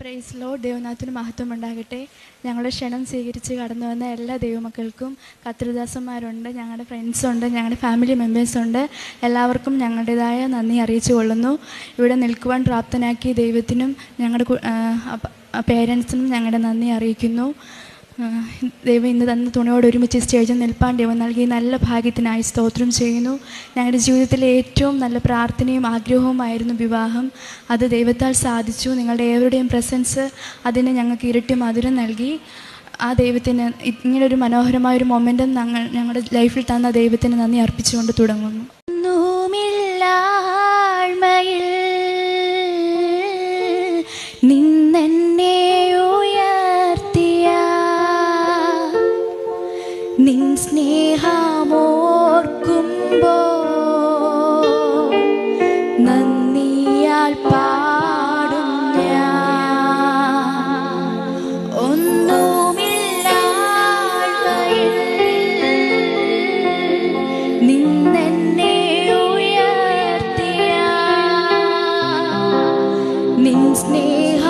Praise Lord. ദൈവനാഥത്തിന് മഹത്വം ഉണ്ടാകട്ടെ. ഞങ്ങളുടെ ക്ഷണം സ്വീകരിച്ച് കടന്നു വന്ന എല്ലാ ദൈവമക്കൾക്കും, കർത്തൃദാസന്മാരുണ്ട്, ഞങ്ങളുടെ ഫ്രണ്ട്സുണ്ട്, ഞങ്ങളുടെ ഫാമിലി മെമ്പേഴ്സുണ്ട്, എല്ലാവർക്കും ഞങ്ങളുടേതായ നന്ദി അറിയിച്ചു കൊള്ളുന്നു. ഇവിടെ നിൽക്കുവാൻ പ്രാപ്തനാക്കിയ ദൈവത്തിനും ഞങ്ങളുടെ പേരൻസിനും ഞങ്ങളുടെ നന്ദി അറിയിക്കുന്നു. ദൈവം ഇന്ന് തന്ന തുണയോട് ഒരുമിച്ച് സ്റ്റേജിൽ നിൽപ്പാൻ ദൈവം നൽകിയ നല്ല ഭാഗ്യത്തിനായി സ്തോത്രം ചെയ്യുന്നു. ഞങ്ങളുടെ ജീവിതത്തിലെ ഏറ്റവും നല്ല പ്രാർത്ഥനയും ആഗ്രഹവുമായിരുന്നു വിവാഹം. അത് ദൈവത്താൽ സാധിച്ചു. നിങ്ങളുടെ ഏവരുടെയും പ്രസൻസ് അതിന് ഞങ്ങൾക്ക് ഇരട്ടി മധുരം നൽകി. ആ ദൈവത്തിന് ഇങ്ങനൊരു മനോഹരമായൊരു മൊമെൻറ്റം ഞങ്ങളുടെ ലൈഫിൽ തന്ന ദൈവത്തിന് നന്ദി അർപ്പിച്ചുകൊണ്ട് തുടങ്ങുന്നു. നിൻ സ്നേഹമോർക്കുമ്പോൾ നന്ദിയാൽ പാടും ഞാൻ. ഒന്നുമില്ലായ്മയിൽ നിന്നെന്നെ ഉയർത്തിയ നിൻ സ്നേഹ